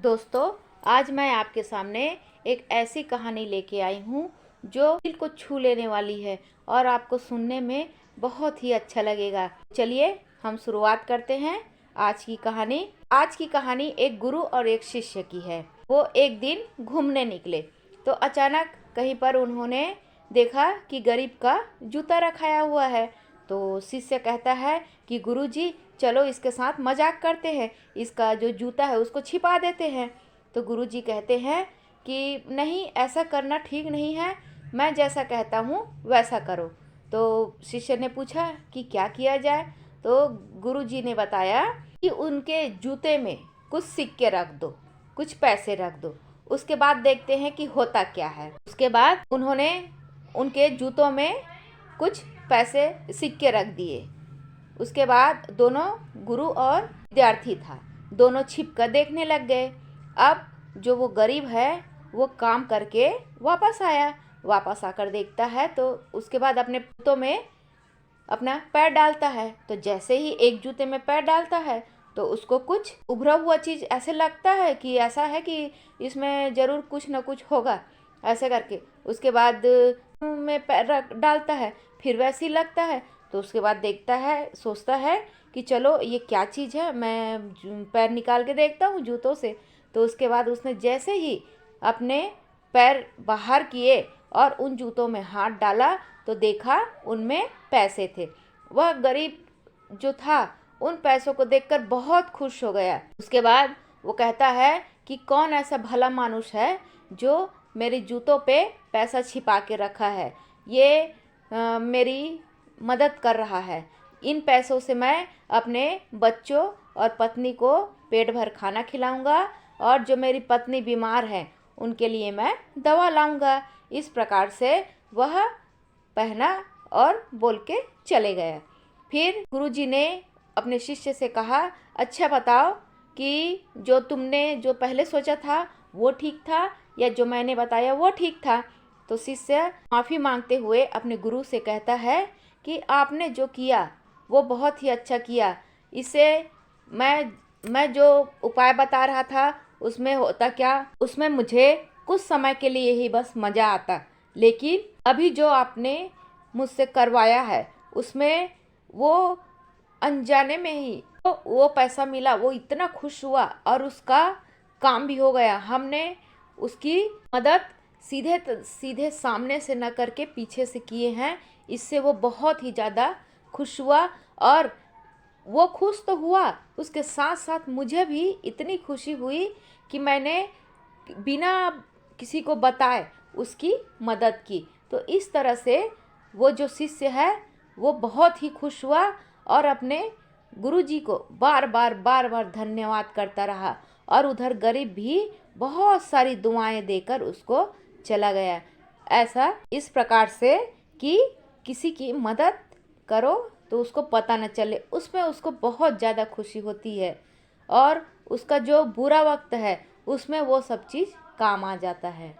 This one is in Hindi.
दोस्तों, आज मैं आपके सामने एक ऐसी कहानी लेके आई हूँ जो दिल को छू लेने वाली है और आपको सुनने में बहुत ही अच्छा लगेगा। चलिए हम शुरुआत करते हैं आज की कहानी। आज की कहानी एक गुरु और एक शिष्य की है। वो एक दिन घूमने निकले तो अचानक कहीं पर उन्होंने देखा कि गरीब का जूता रखाया हुआ है। तो शिष्य कहता है कि गुरुजी चलो इसके साथ मजाक करते हैं, इसका जो जूता है उसको छिपा देते हैं। तो गुरुजी कहते हैं कि नहीं, ऐसा करना ठीक नहीं है, मैं जैसा कहता हूँ वैसा करो। तो शिष्य ने पूछा कि क्या किया जाए। तो गुरुजी ने बताया कि उनके जूते में कुछ सिक्के रख दो, कुछ पैसे रख दो, उसके बाद देखते हैं कि होता क्या है। उसके बाद उन्होंने उनके जूतों में कुछ पैसे सिक्के रख दिए। उसके बाद दोनों गुरु और विद्यार्थी था, दोनों छिप कर देखने लग गए। अब जो वो गरीब है वो काम करके वापस आया, वापस आकर देखता है तो उसके बाद अपने जूतों में अपना पैर डालता है। तो जैसे ही एक जूते में पैर डालता है तो उसको कुछ उभरा हुआ चीज़ ऐसे लगता है कि ऐसा है कि इसमें ज़रूर कुछ न कुछ होगा, ऐसे करके उसके बाद में पैर डालता है, फिर वैसे ही लगता है। तो उसके बाद देखता है, सोचता है कि चलो ये क्या चीज़ है, मैं पैर निकाल के देखता हूँ जूतों से। तो उसके बाद उसने जैसे ही अपने पैर बाहर किए और उन जूतों में हाथ डाला तो देखा उनमें पैसे थे। वह गरीब जो था उन पैसों को देखकर बहुत खुश हो गया। उसके बाद वो कहता है कि कौन ऐसा भला मानुष है जो मेरी जूतों पे पैसा छिपा के रखा है, ये मेरी मदद कर रहा है। इन पैसों से मैं अपने बच्चों और पत्नी को पेट भर खाना खिलाऊंगा और जो मेरी पत्नी बीमार है उनके लिए मैं दवा लाऊंगा। इस प्रकार से वह पहना और बोल के चले गए। फिर गुरुजी ने अपने शिष्य से कहा, अच्छा बताओ कि जो तुमने जो पहले सोचा था वो ठीक था या जो मैंने बताया वो ठीक था। तो शिष्य माफ़ी मांगते हुए अपने गुरु से कहता है कि आपने जो किया वो बहुत ही अच्छा किया। इससे मैं जो उपाय बता रहा था उसमें होता क्या, उसमें मुझे कुछ समय के लिए ही बस मज़ा आता, लेकिन अभी जो आपने मुझसे करवाया है उसमें वो अनजाने में ही तो वो पैसा मिला, वो इतना खुश हुआ और उसका काम भी हो गया। हमने उसकी मदद सीधे सीधे सामने से न करके पीछे से किए हैं, इससे वो बहुत ही ज़्यादा खुश हुआ। और वो खुश तो हुआ, उसके साथ साथ मुझे भी इतनी खुशी हुई कि मैंने बिना किसी को बताए उसकी मदद की। तो इस तरह से वो जो शिष्य है वो बहुत ही खुश हुआ और अपने गुरुजी को बार बार धन्यवाद करता रहा। और उधर गरीब भी बहुत सारी दुआएं देकर उसको चला गया। ऐसा इस प्रकार से कि किसी की मदद करो तो उसको पता न चले, उसमें उसको बहुत ज़्यादा खुशी होती है और उसका जो बुरा वक्त है उसमें वो सब चीज़ काम आ जाता है।